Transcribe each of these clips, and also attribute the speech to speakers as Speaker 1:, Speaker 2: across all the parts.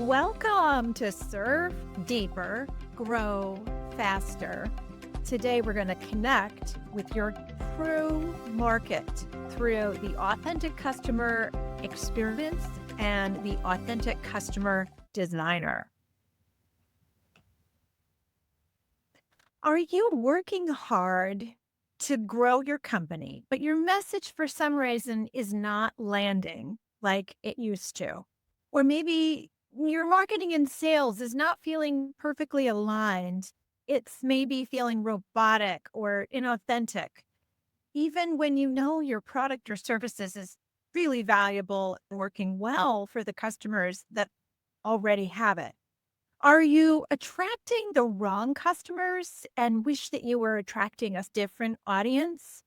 Speaker 1: Welcome to Serve Deeper, Grow Faster. Today, we're going to connect with your true market through the authentic customer experience and the authentic customer designer. Are you working hard to grow your company, but your message for some reason is not landing like it used to? Or maybe your marketing and sales is not feeling perfectly aligned. It's maybe feeling robotic or inauthentic, even when you know your product or services is really valuable and working well for the customers that already have it. Are you attracting the wrong customers and wish that you were attracting a different audience?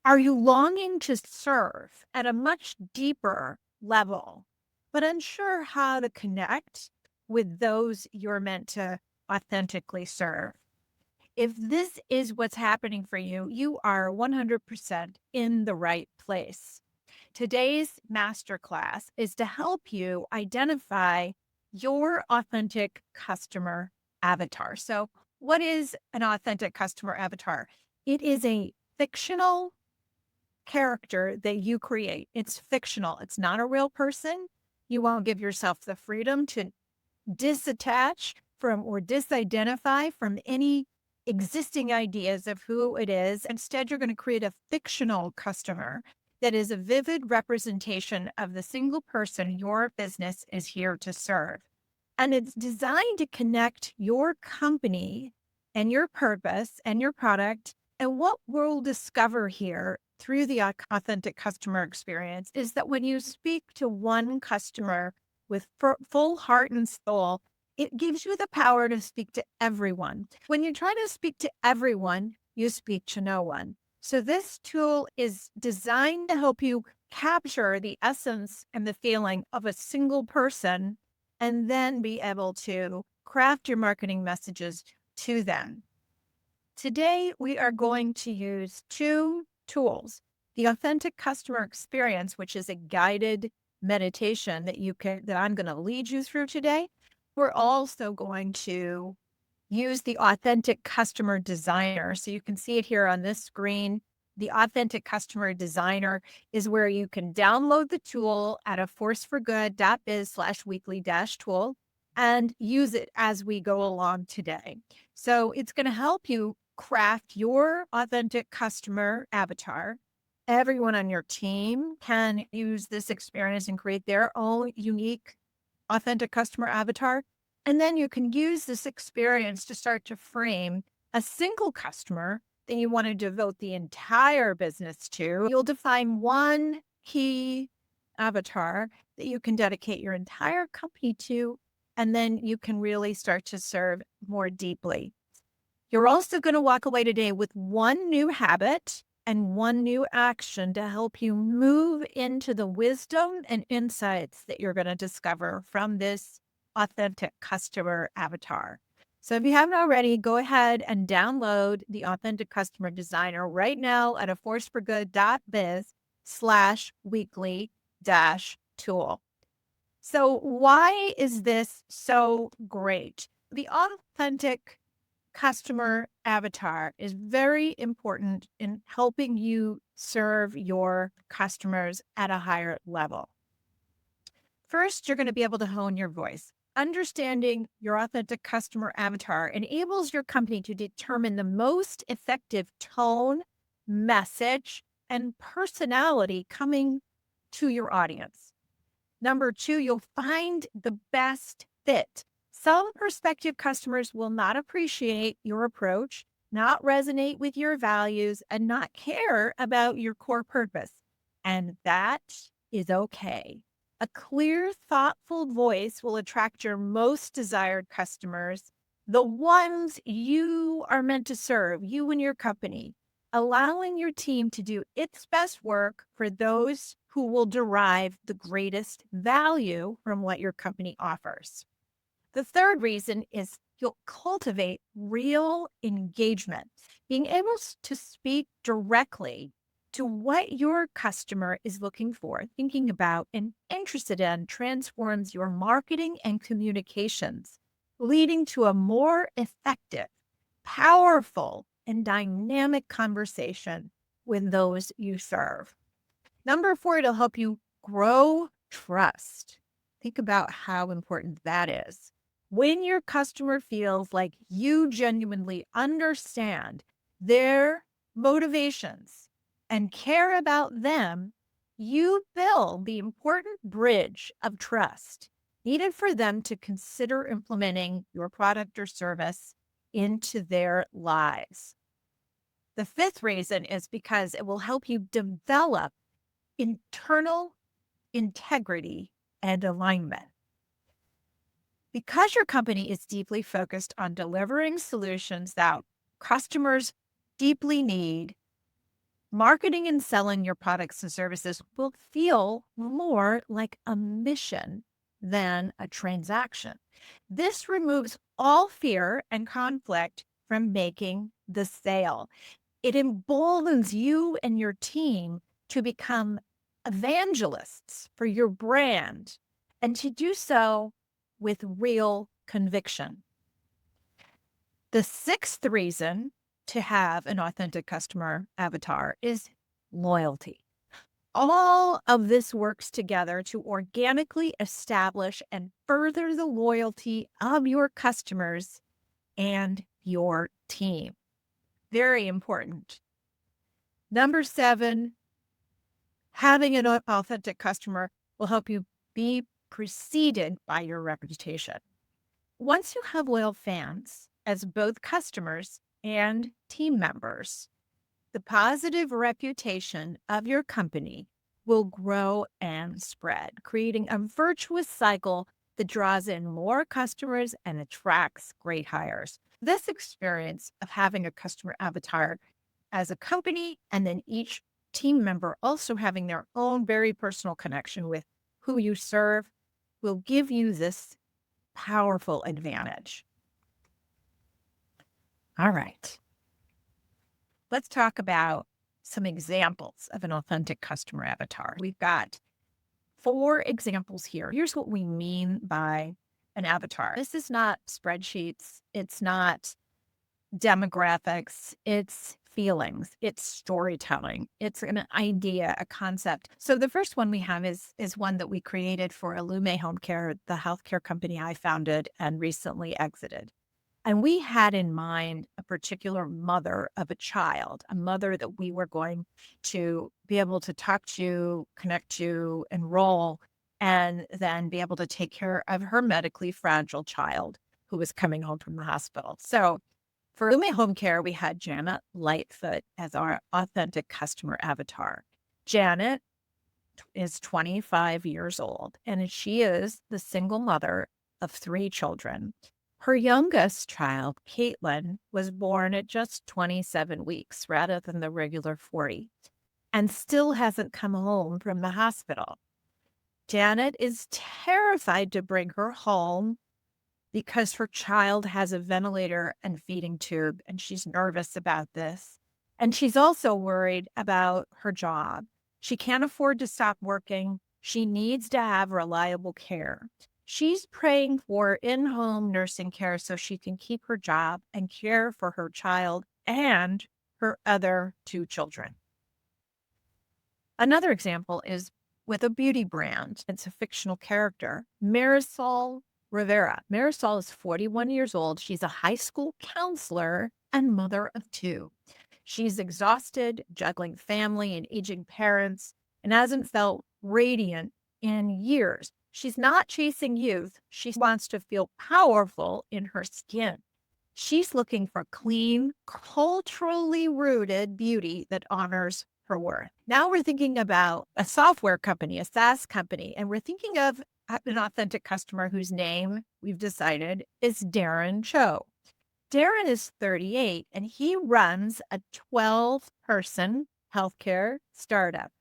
Speaker 1: Are you longing to serve at a much deeper level, but unsure how to connect with those you're meant to authentically serve? If this is what's happening for you, you are 100% in the right place. Today's masterclass is to help you identify your authentic customer avatar. So, what is an authentic customer avatar? It is a fictional character that you create. It's fictional, it's not a real person. You won't give yourself the freedom to disattach from or disidentify from any existing ideas of who it is. Instead, you're going to create a fictional customer that is a vivid representation of the single person your business is here to serve. And it's designed to connect your company and your purpose and your product. And what we'll discover here through the authentic customer experience is that when you speak to one customer with full heart and soul, it gives you the power to speak to everyone. When you try to speak to everyone, you speak to no one. So this tool is designed to help you capture the essence and the feeling of a single person and then be able to craft your marketing messages to them. Today, we are going to use two tools: the authentic customer experience, which is a guided meditation that I'm going to lead you through today. We're also going to use the authentic customer designer. So you can see it here on this screen. The authentic customer designer is where you can download the tool at a forceforgood.biz/weekly-tool and use it as we go along today. So it's going to help you craft your authentic customer avatar. Everyone on your team can use this experience and create their own unique authentic customer avatar. And then you can use this experience to start to frame a single customer that you want to devote the entire business to. You'll define one key avatar that you can dedicate your entire company to, and then you can really start to serve more deeply. You're also going to walk away today with one new habit and one new action to help you move into the wisdom and insights that you're going to discover from this authentic customer avatar. So if you haven't already, go ahead and download the authentic customer designer right now at a forceforgood.biz/weekly-tool. So why is this so great? The authentic customer avatar is very important in helping you serve your customers at a higher level. First, you're going to be able to hone your voice. Understanding your authentic customer avatar enables your company to determine the most effective tone, message, and personality coming to your audience. Number two, you'll find the best fit. Some prospective customers will not appreciate your approach, not resonate with your values, and not care about your core purpose. And that is okay. A clear, thoughtful voice will attract your most desired customers, the ones you are meant to serve, you and your company, allowing your team to do its best work for those who will derive the greatest value from what your company offers. The third reason is you'll cultivate real engagement. Being able to speak directly to what your customer is looking for, thinking about, and interested in transforms your marketing and communications, leading to a more effective, powerful, and dynamic conversation with those you serve. Number 4, it'll help you grow trust. Think about how important that is. When your customer feels like you genuinely understand their motivations and care about them, you build the important bridge of trust needed for them to consider implementing your product or service into their lives. The 5th reason is because it will help you develop internal integrity and alignment. Because your company is deeply focused on delivering solutions that customers deeply need, marketing and selling your products and services will feel more like a mission than a transaction. This removes all fear and conflict from making the sale. It emboldens you and your team to become evangelists for your brand and to do so with real conviction. The 6th reason to have an authentic customer avatar is loyalty. All of this works together to organically establish and further the loyalty of your customers and your team. Very important. Number 7, having an authentic customer will help you be preceded by your reputation. Once you have loyal fans as both customers and team members, the positive reputation of your company will grow and spread, creating a virtuous cycle that draws in more customers and attracts great hires. This experience of having a customer avatar as a company and then each team member also having their own very personal connection with who you serve will give you this powerful advantage. All right. Let's talk about some examples of an authentic customer avatar. We've got 4 examples here. Here's what we mean by an avatar. This is not spreadsheets. It's not demographics. It's feelings. It's storytelling. It's an idea, a concept. So the first one we have is one that we created for Illuminate Home Care, the healthcare company I founded and recently exited. And we had in mind a particular mother of a child, a mother that we were going to be able to talk to, connect to, enroll, and then be able to take care of her medically fragile child who was coming home from the hospital. So for Lume Home Care, we had Janet Lightfoot as our authentic customer avatar. Janet is 25 years old, and she is the single mother of 3 children. Her youngest child, Caitlin, was born at just 27 weeks rather than the regular 40 and still hasn't come home from the hospital. Janet is terrified to bring her home because her child has a ventilator and feeding tube, and she's nervous about this. And she's also worried about her job. She can't afford to stop working. She needs to have reliable care. She's praying for in-home nursing care so she can keep her job and care for her child and her other 2 children. Another example is with a beauty brand. It's a fictional character, Marisol Rivera. Marisol is 41 years old. She's a high school counselor and mother of 2. She's exhausted, juggling family and aging parents, and hasn't felt radiant in years. She's not chasing youth. She wants to feel powerful in her skin. She's looking for clean, culturally rooted beauty that honors her worth. Now we're thinking about a software company, a SaaS company, and we're thinking of an authentic customer whose name we've decided is Darren Cho. Darren is 38 and he runs a 12-person healthcare startup.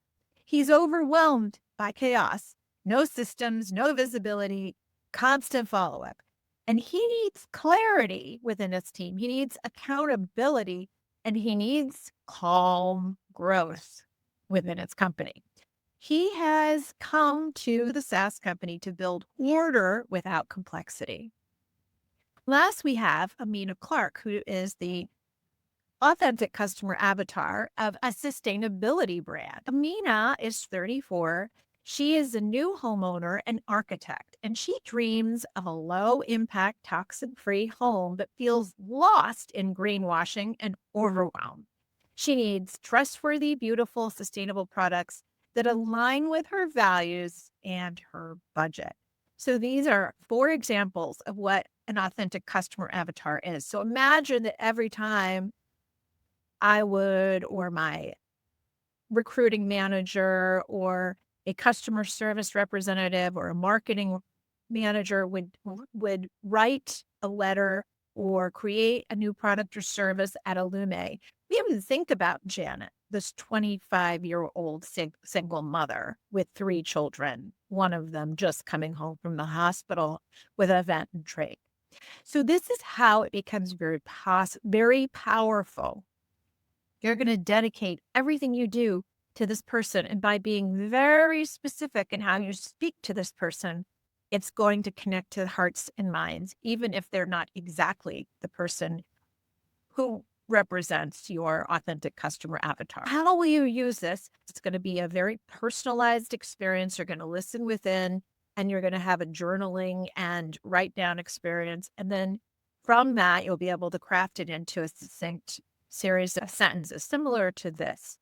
Speaker 1: He's overwhelmed by chaos, no systems, no visibility, constant follow-up. And he needs clarity within his team. He needs accountability and he needs calm growth. within its company. He has come to the SaaS company to build order without complexity. Last, we have Amina Clark, who is the authentic customer avatar of a sustainability brand. Amina is 34. She is a new homeowner and architect, and she dreams of a low impact, toxin free home that feels lost in greenwashing and overwhelm. She needs trustworthy, beautiful, sustainable products that align with her values and her budget. So these are 4 examples of what an authentic customer avatar is. So imagine that every time I would, or my recruiting manager, or a customer service representative, or a marketing manager would write a letter or create a new product or service at Illuminate. We even think about Janet, this 25-year-old single mother with 3 children, one of them just coming home from the hospital with a vent and trach. So this is how it becomes very powerful. You're going to dedicate everything you do to this person. And by being very specific in how you speak to this person, it's going to connect to hearts and minds, even if they're not exactly the person who represents your authentic customer avatar. How will you use this? It's going to be a very personalized experience. You're going to listen within, and you're going to have a journaling and write down experience. And then from that, you'll be able to craft it into a succinct series of sentences similar to this.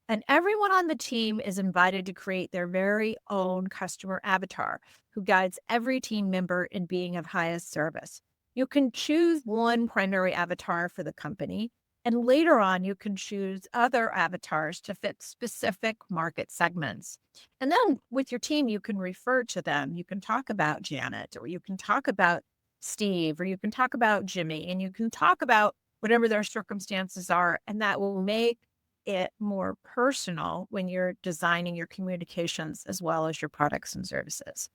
Speaker 1: And everyone on the team is invited to create their very own customer avatar who guides every team member in being of highest service. You can choose one primary avatar for the company, and later on, you can choose other avatars to fit specific market segments. And then with your team, you can refer to them. You can talk about Janet, or you can talk about Steve, or you can talk about Jimmy, and you can talk about whatever their circumstances are, and that will make it more personal when you're designing your communications as well as your products and services.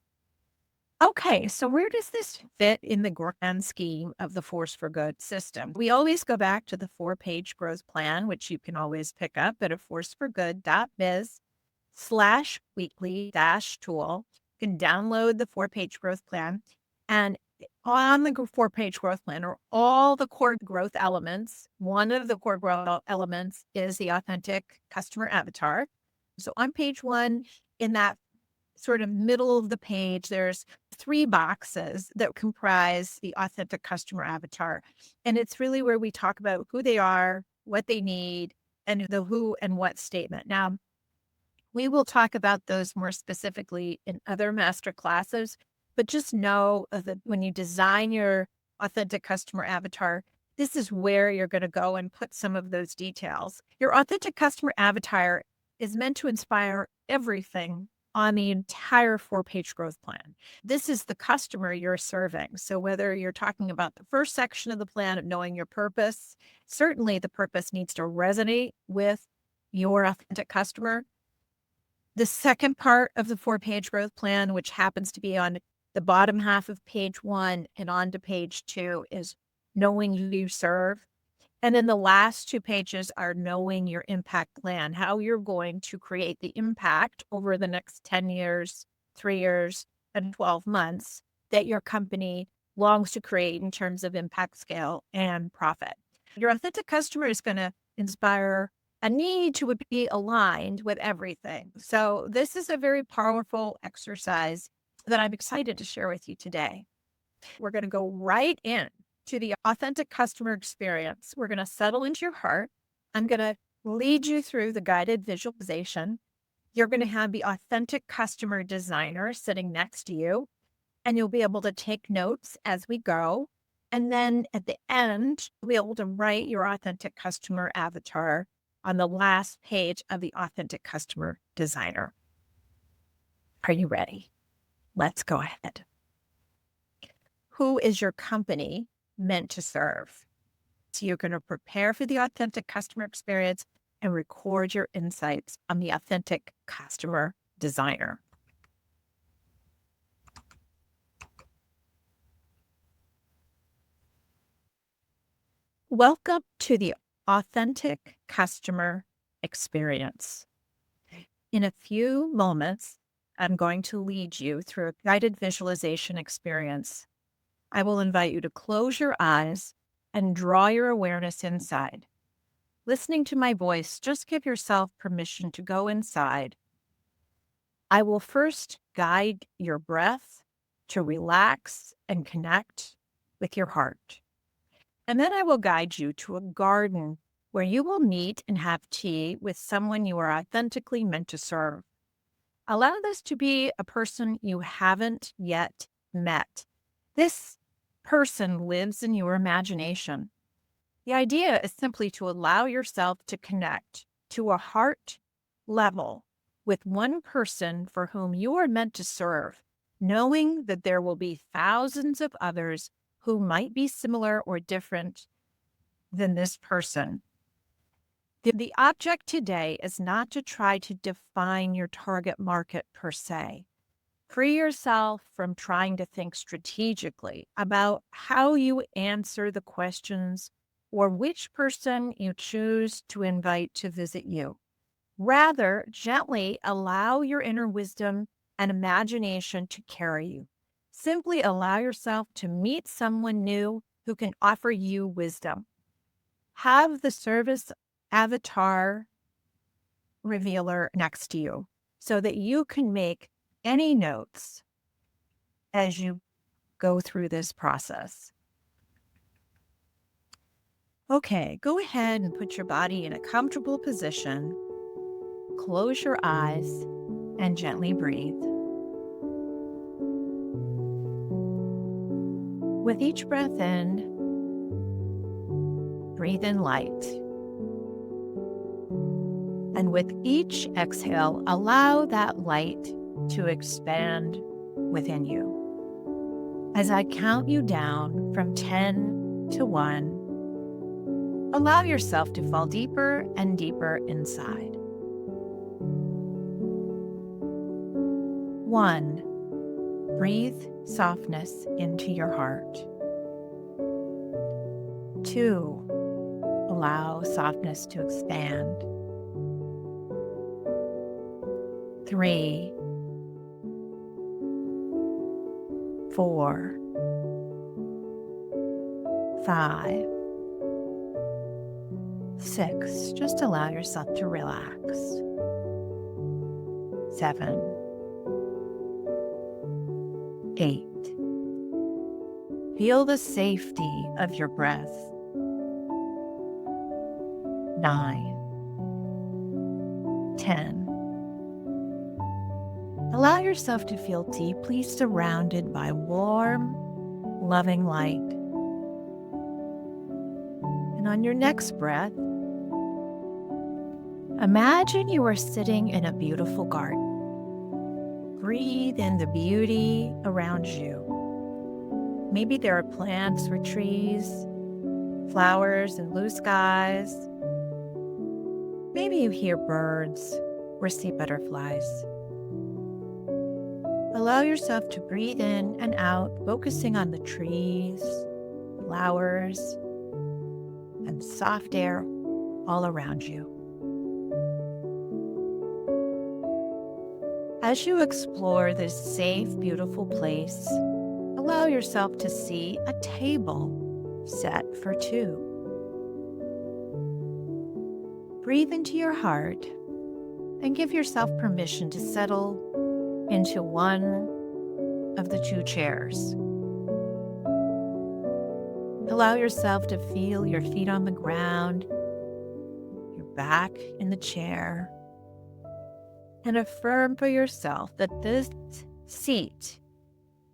Speaker 1: Okay, so where does this fit in the grand scheme of the Force for Good system? We always go back to the 4-page growth plan, which you can always pick up at a forceforgood.biz/weekly-tool. You can download the 4-page growth plan, and on the 4-page growth plan are all the core growth elements. One of the core growth elements is the authentic customer avatar. So on page 1, in that sort of middle of the page, there's 3 boxes that comprise the authentic customer avatar. And it's really where we talk about who they are, what they need, and the who and what statement. Now, we will talk about those more specifically in other master classes, but just know that when you design your authentic customer avatar, this is where you're going to go and put some of those details. Your authentic customer avatar is meant to inspire everything on the entire 4-page growth plan. This is the customer you're serving. So whether you're talking about the first section of the plan of knowing your purpose, certainly the purpose needs to resonate with your authentic customer. The second part of the 4-page growth plan, which happens to be on the bottom half of page 1 and on to page 2, is knowing who you serve. And then the last 2 pages are knowing your impact plan, how you're going to create the impact over the next 10 years, 3 years, and 12 months that your company longs to create in terms of impact scale and profit. Your authentic customer is going to inspire a need to be aligned with everything. So this is a very powerful exercise that I'm excited to share with you today. We're going to go right in to the authentic customer experience. We're going to settle into your heart. I'm going to lead you through the guided visualization. You're going to have the authentic customer designer sitting next to you, and you'll be able to take notes as we go. And then at the end, you'll be able to write your authentic customer avatar on the last page of the authentic customer designer. Are you ready? Let's go ahead. Who is your company meant to serve? So you're going to prepare for the authentic customer experience and record your insights on the authentic customer designer. Welcome to the authentic customer experience. In a few moments, I'm going to lead you through a guided visualization experience. I will invite you to close your eyes and draw your awareness inside. Listening to my voice, just give yourself permission to go inside. I will first guide your breath to relax and connect with your heart. And then I will guide you to a garden where you will meet and have tea with someone you are authentically meant to serve. Allow this to be a person you haven't yet met. This person lives in your imagination. The idea is simply to allow yourself to connect to a heart level with one person for whom you are meant to serve, knowing that there will be thousands of others who might be similar or different than this person. The object today is not to try to define your target market per se. Free yourself from trying to think strategically about how you answer the questions or which person you choose to invite to visit you. Rather, gently allow your inner wisdom and imagination to carry you. Simply allow yourself to meet someone new who can offer you wisdom. Have the service avatar revealer next to you so that you can make any notes as you go through this process. Okay, go ahead and put your body in a comfortable position. Close your eyes and gently breathe. With each breath in, breathe in light. And with each exhale, allow that light to expand within you. As I count you down from 10 to 1, allow yourself to fall deeper and deeper inside. 1, breathe softness into your heart. 2, allow softness to expand. 3, 4, 5, 6. Just allow yourself to relax. 7, 8. Feel the safety of your breath. 9, 10. Allow yourself to feel deeply surrounded by warm, loving light. And on your next breath, imagine you are sitting in a beautiful garden. Breathe in the beauty around you. Maybe there are plants or trees, flowers and blue skies. Maybe you hear birds or see butterflies. Allow yourself to breathe in and out, focusing on the trees, flowers, and soft air all around you. As you explore this safe, beautiful place, allow yourself to see a table set for 2. Breathe into your heart and give yourself permission to settle into one of the 2 chairs. Allow yourself to feel your feet on the ground, your back in the chair, and affirm for yourself that this seat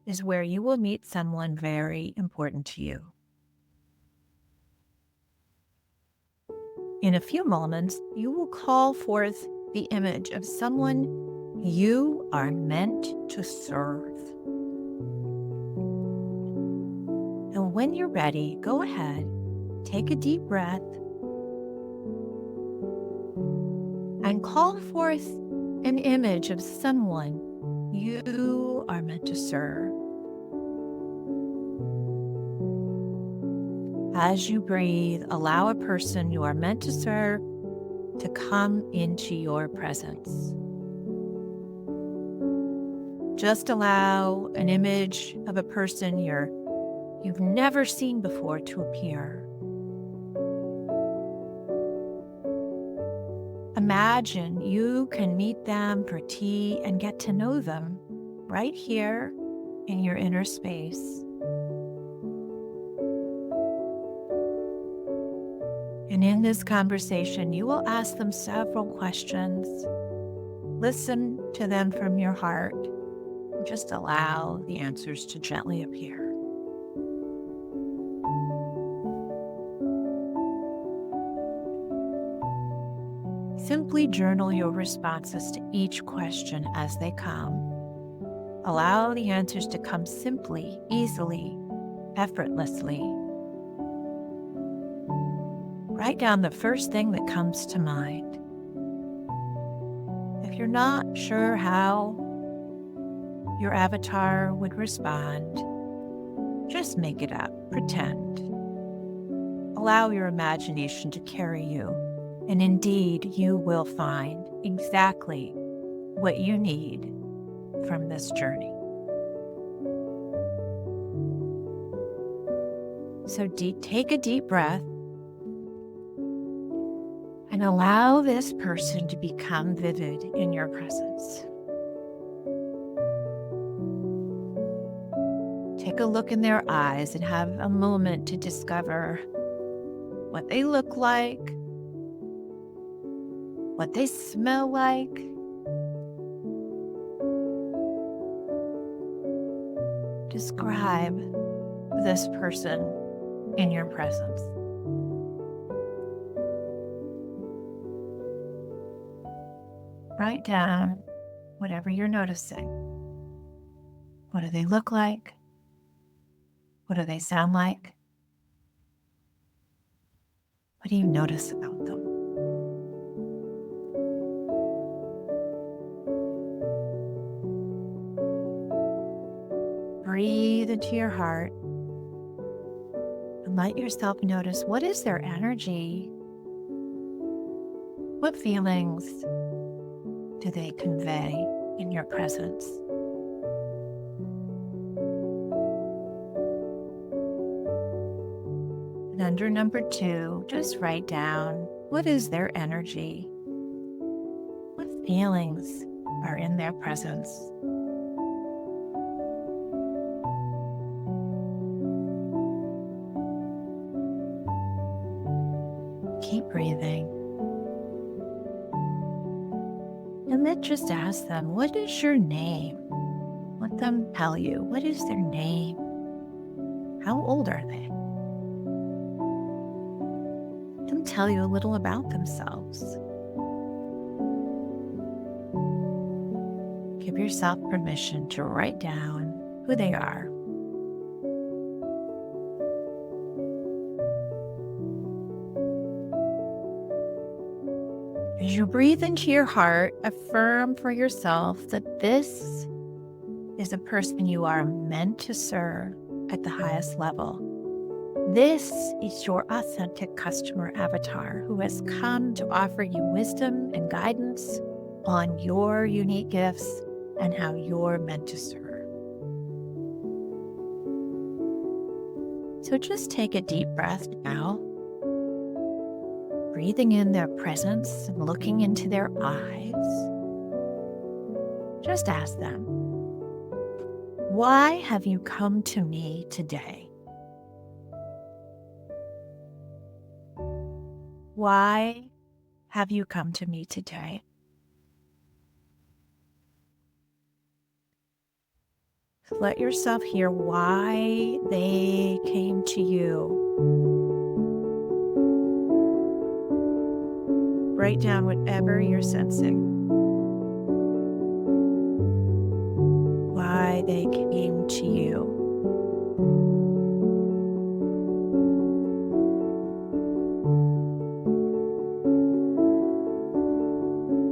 Speaker 1: is where you will meet someone very important to you. In a few moments, you will call forth the image of someone you are meant to serve. And when you're ready, go ahead, take a deep breath, and call forth an image of someone you are meant to serve. As you breathe, allow a person you are meant to serve to come into your presence. Just allow an image of a person you've never seen before to appear. Imagine you can meet them for tea and get to know them right here in your inner space. And in this conversation, you will ask them several questions. Listen to them from your heart. And just allow the answers to gently appear. Simply journal your responses to each question as they come. Allow the answers to come simply, easily, effortlessly. Write down the first thing that comes to mind. If you're not sure how your avatar would respond, just make it up, pretend. Allow your imagination to carry you, and indeed you will find exactly what you need from this journey. So take a deep breath and allow this person to become vivid in your presence. Take a look in their eyes and have a moment to discover what they look like, what they smell like, describe this person in your presence. Write down whatever you're noticing. What do they look like? What do they sound like? What do you notice about them? Breathe into your heart and let yourself notice, what is their energy? What feelings do they convey in your presence? And under number 2, just write down, what is their energy? What feelings are in their presence? Keep breathing. And then just ask them, what is your name? Let them tell you, what is their name? How old are they? Let them tell you a little about themselves. Give yourself permission to write down who they are. As you breathe into your heart, affirm for yourself that this is a person you are meant to serve at the highest level. This is your authentic customer avatar who has come to offer you wisdom and guidance on your unique gifts and how you're meant to serve. So just take a deep breath now, breathing in their presence and looking into their eyes. Just ask them, why have you come to me today? Why have you come to me today? Let yourself hear why they came to you. Write down whatever you're sensing. Why they came to you.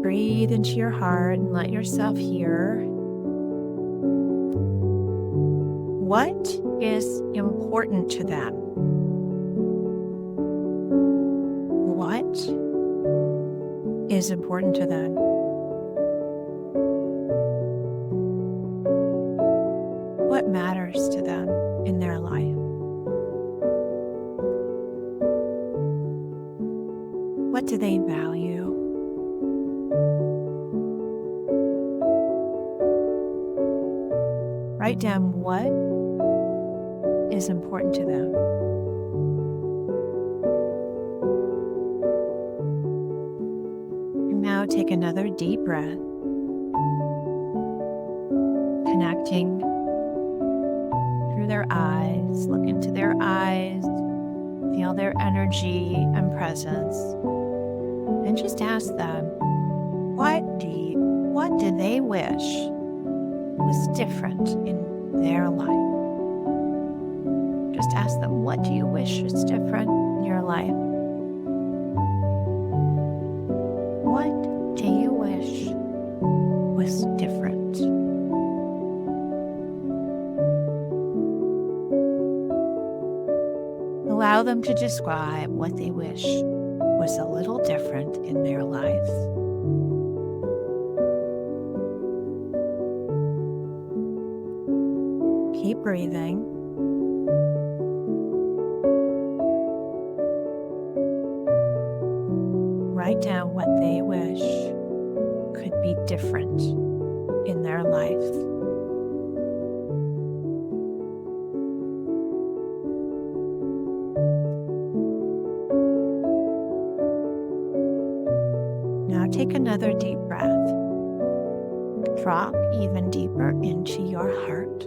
Speaker 1: Breathe into your heart and let yourself hear. What is important to them? What is important to them? what matters to them in their life. What do they value? Write down what is important to them. And now take another deep breath, connecting through their eyes. Look into their eyes, feel their energy and presence, and just ask them, what do they wish was different in their life? Just ask them, what do you wish was different in your life? What do you wish was different? Allow them to describe what they wish was a little different in their life. Keep breathing. Write down what they wish could be different in their life. Now take another deep breath. Drop even deeper into your heart.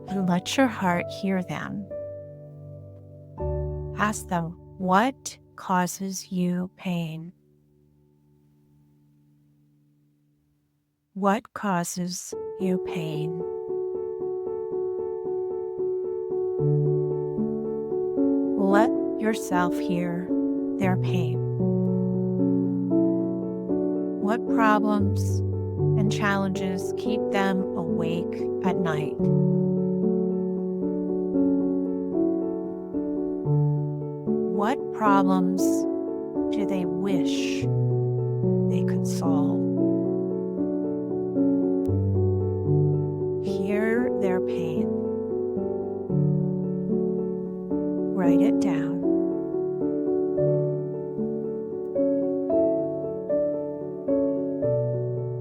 Speaker 1: And let your heart hear them. Ask them, what causes you pain? What causes you pain? Let yourself hear their pain. What problems and challenges keep them awake at night? What problems do they wish they could solve? Hear their pain. Write it down.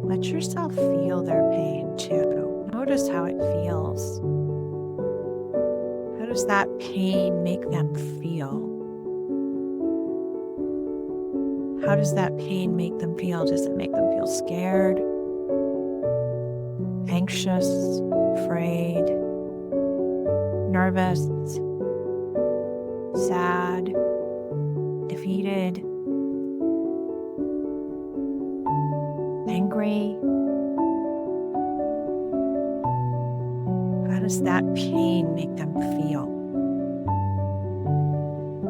Speaker 1: Let yourself feel their pain too. Notice how it feels. How does that pain make them feel? How does that pain make them feel? Does it make them feel scared, anxious, afraid, nervous, sad, defeated, angry? How does that pain make them feel?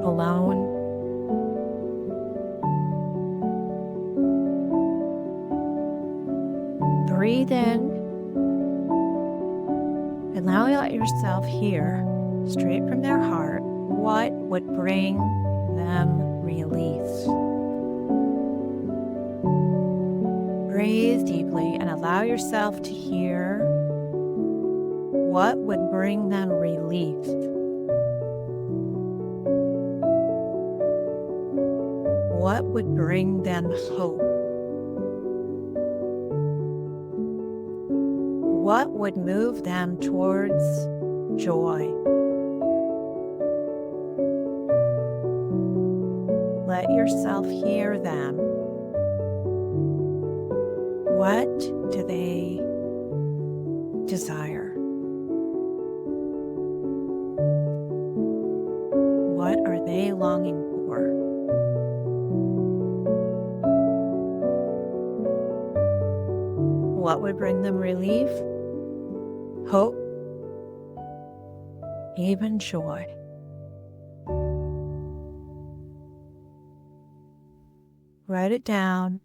Speaker 1: Alone? Breathe in and now let yourself hear straight from their heart what would bring them relief. Breathe deeply and allow yourself to hear what would bring them relief. What would bring them hope? What would move them towards joy? Let yourself hear them. What do they desire? What are they longing for? What would bring them relief? Hope, even joy. Write it down.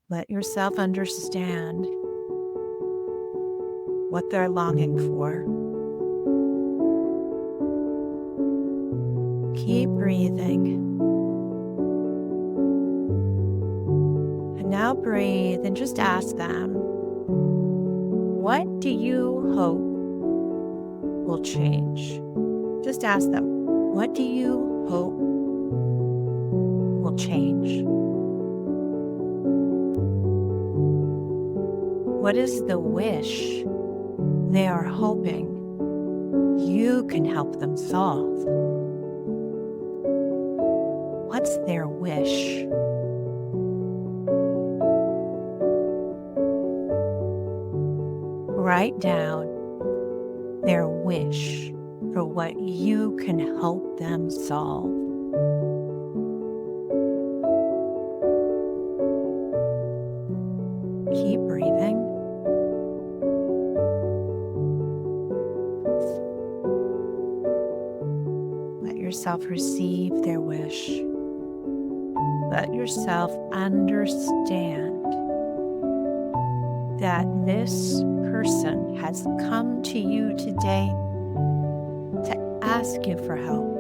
Speaker 1: Let yourself understand what they're longing for. Keep breathing. And now breathe and just ask them, what do you hope will change? Just ask them, what do you hope will change? What is the wish they are hoping you can help them solve? What's their wish? Write down their wish for what you can help them solve. Keep breathing. Let yourself receive their wish. Let yourself understand that this person has come to you today to ask you for help.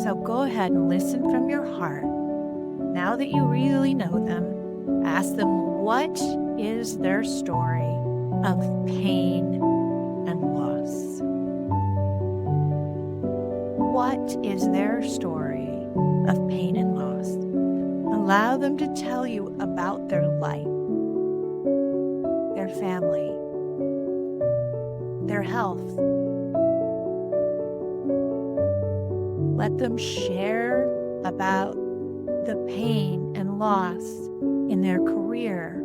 Speaker 1: So go ahead and listen from your heart. Now that you really know them, ask them, what is their story of pain and loss? What is their story of pain and loss? Allow them to tell you about their life, their family, their health. Let them share about the pain and loss in their career,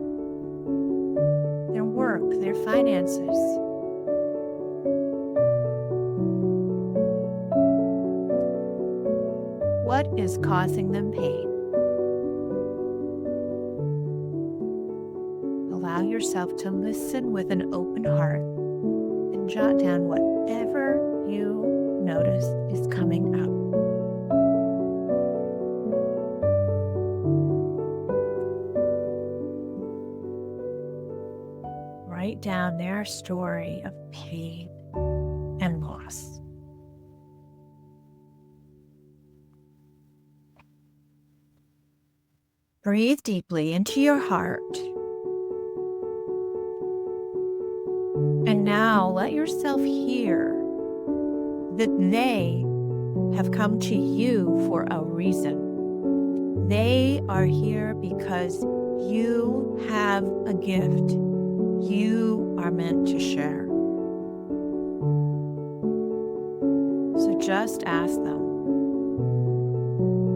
Speaker 1: their work, their finances. What is causing them pain? Allow yourself to listen with an open heart and jot down whatever you notice is coming up. Write down their story of pain and loss. Breathe deeply into your heart. And now let yourself hear that they have come to you for a reason. They are here because you have a gift you are meant to share. So just ask them,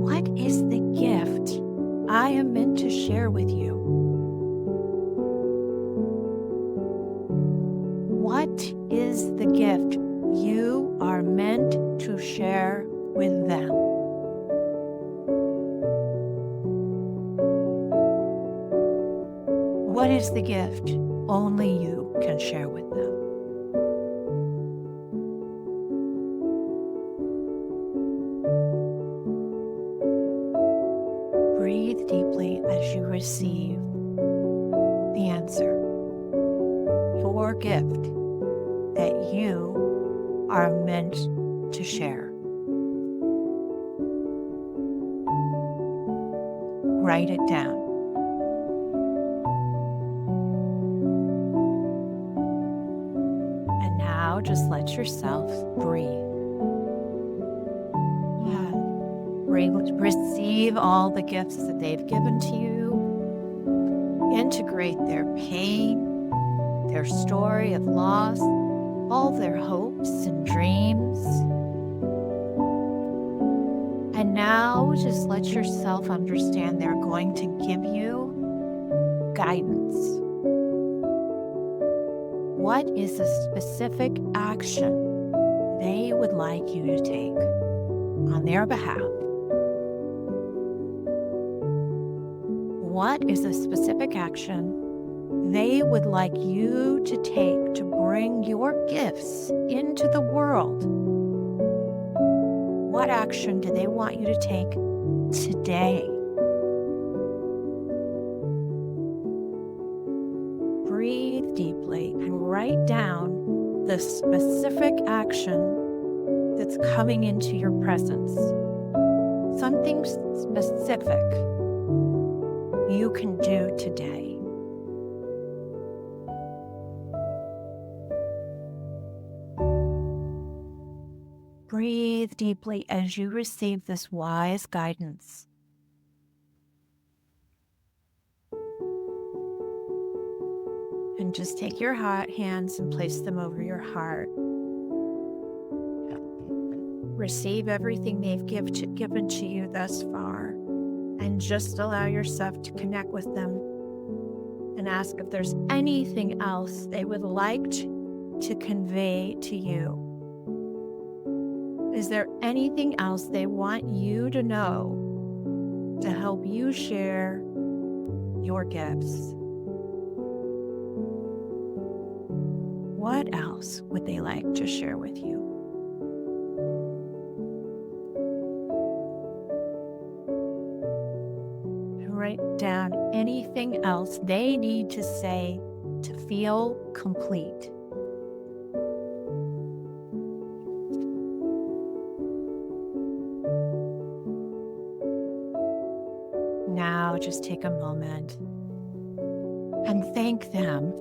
Speaker 1: what is the gift I am meant to share with you? What is the gift you are meant to share with them? What is the gift only you can share with them? Breathe deeply as you receive the answer. Your gift that you are meant to share. Write it down. And now just let yourself breathe. Receive all the gifts that they've given to you. Integrate their pain, their story of loss, all their hopes and dreams. And now just let yourself understand they're going to give you guidance. What is a specific action they would like you to take on their behalf? What is a specific action they would like you to take to bring your gifts into the world? What action do they want you to take today? Breathe deeply and write down the specific action that's coming into your presence. Something specific. you can do today. Breathe deeply as you receive this wise guidance. And just take your hands and place them over your heart. Receive everything they've given to you thus far, and just allow yourself to connect with them and ask if there's anything else they would like to convey to you. Is there anything else they want you to know to help you share your gifts? What else would they like to share with you? Write down anything else they need to say to feel complete. Now just take a moment and thank them.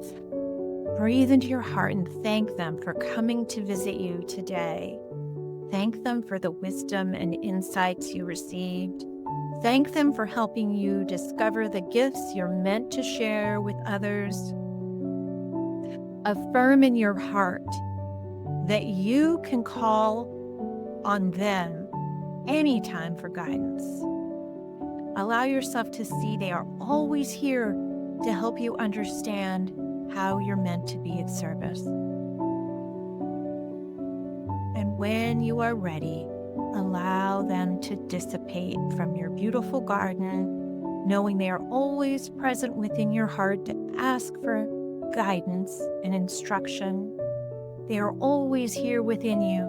Speaker 1: Breathe into your heart and thank them for coming to visit you today. Thank them for the wisdom and insights you received. Thank them for helping you discover the gifts you're meant to share with others. Affirm in your heart that you can call on them anytime for guidance. Allow yourself to see they are always here to help you understand how you're meant to be of service. And when you are ready, allow them to dissipate from your beautiful garden, knowing they are always present within your heart to ask for guidance and instruction. They are always here within you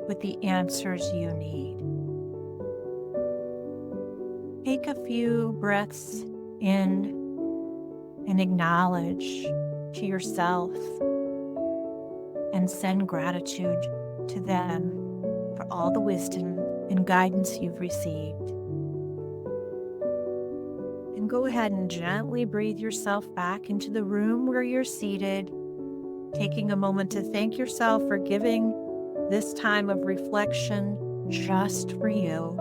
Speaker 1: with the answers you need. Take a few breaths in and acknowledge to yourself and send gratitude to them for all the wisdom and guidance you've received. And go ahead and gently breathe yourself back into the room where you're seated, taking a moment to thank yourself for giving this time of reflection just for you.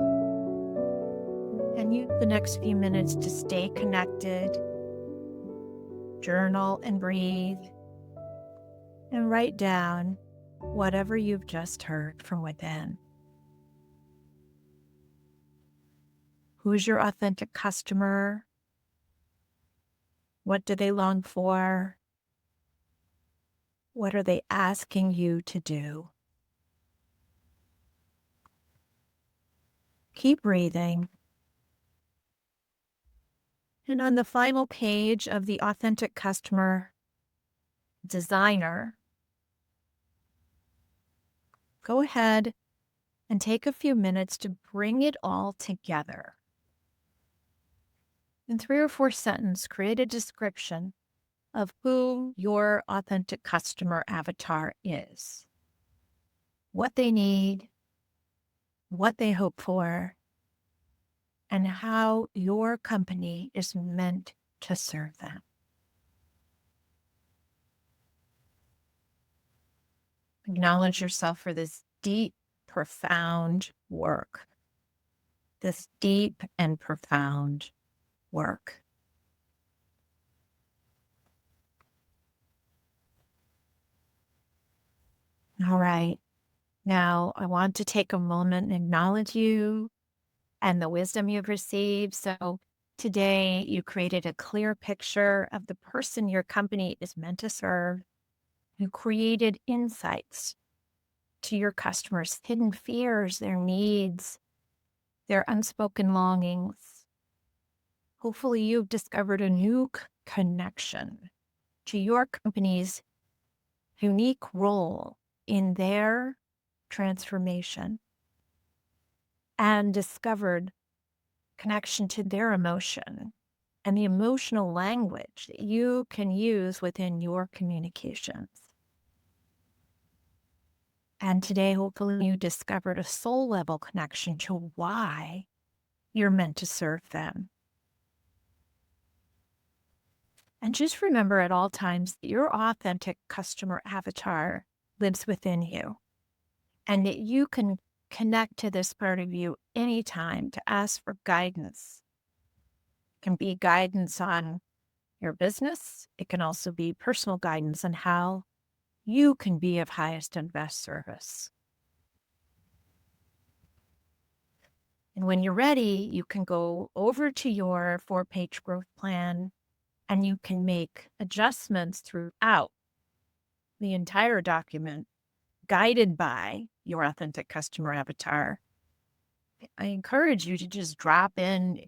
Speaker 1: And use the next few minutes to stay connected, journal and breathe, and write down whatever you've just heard from within. Who's your authentic customer? What do they long for? What are they asking you to do? Keep breathing. And on the final page of the Authentic Customer Designer, go ahead and take a few minutes to bring it all together. In 3 or 4 sentences, create a description of who your authentic customer avatar is, what they need, what they hope for, and how your company is meant to serve them. Acknowledge yourself for this deep, profound work. This deep and profound work. All right. Now, I want to take a moment and acknowledge you and the wisdom you've received. So today you created a clear picture of the person your company is meant to serve. You created insights to your customers' hidden fears, their needs, their unspoken longings. Hopefully you've discovered a new connection to your company's unique role in their transformation and discovered connection to their emotion and the emotional language that you can use within your communications. And today, hopefully, you discovered a soul level connection to why you're meant to serve them. And just remember at all times that your authentic customer avatar lives within you and that you can connect to this part of you anytime to ask for guidance. It can be guidance on your business. It can also be personal guidance on how you can be of highest and best service. And when you're ready, you can go over to your 4-page growth plan and you can make adjustments throughout the entire document guided by your authentic customer avatar. I encourage you to just drop in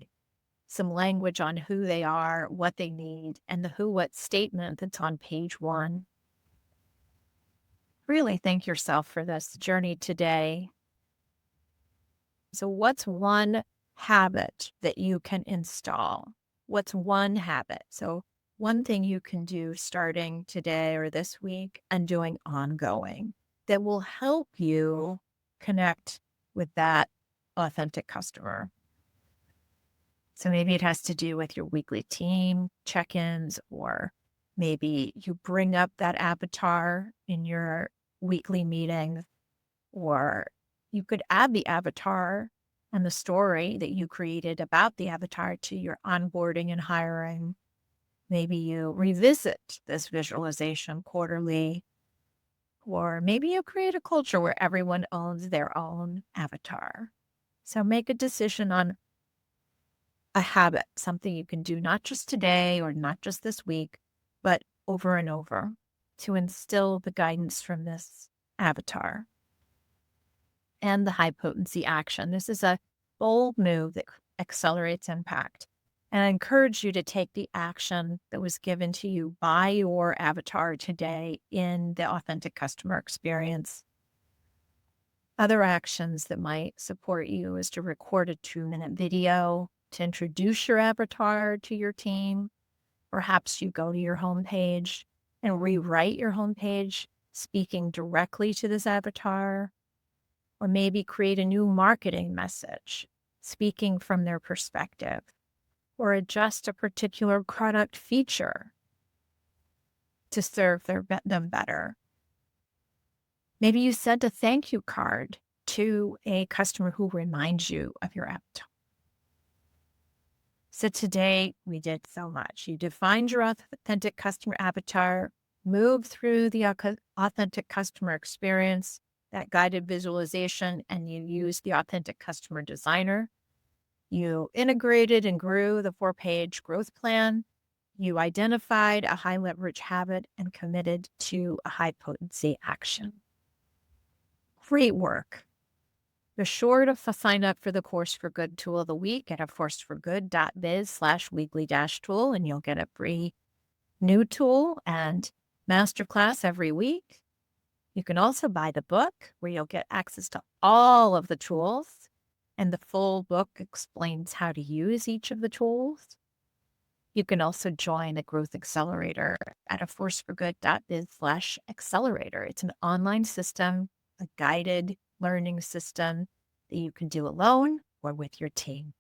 Speaker 1: some language on who they are, what they need, and the who what statement that's on page 1. Really thank yourself for this journey today. So what's one habit that you can install? What's one habit? So one thing you can do starting today or this week and doing ongoing that will help you connect with that authentic customer. So maybe it has to do with your weekly team check-ins, or maybe you bring up that avatar in your weekly meetings, or you could add the avatar and the story that you created about the avatar to your onboarding and hiring. Maybe you revisit this visualization quarterly, or maybe you create a culture where everyone owns their own avatar. So make a decision on a habit, something you can do not just today or not just this week, but over and over to instill the guidance from this avatar. And the high potency action. This is a bold move that accelerates impact. And I encourage you to take the action that was given to you by your avatar today in the authentic customer experience. Other actions that might support you is to record a 2-minute video to introduce your avatar to your team. Perhaps you go to your homepage and rewrite your homepage, speaking directly to this avatar. Or maybe create a new marketing message, speaking from their perspective, or adjust a particular product feature to serve them better. Maybe you sent a thank you card to a customer who reminds you of your avatar. So today we did so much. You defined your authentic customer avatar, moved through the authentic customer experience, that guided visualization, and you used the authentic customer designer. You integrated and grew the 4-page growth plan. You identified a high leverage habit and committed to a high potency action. Great work. Be sure to sign up for the Course for Good tool of the week at aforceforgood.biz/weekly-tool, and you'll get a free new tool and masterclass every week. You can also buy the book where you'll get access to all of the tools, and the full book explains how to use each of the tools. You can also join the Growth Accelerator at aforceforgood.biz/accelerator. It's an online system, a guided learning system that you can do alone or with your team.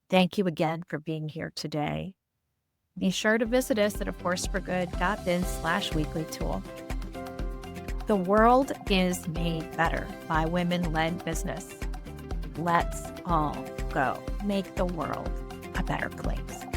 Speaker 1: Thank you again for being here today. Be sure to visit us at aforceforgood.biz/weekly-tool. The world is made better by women-led business. Let's all go make the world a better place.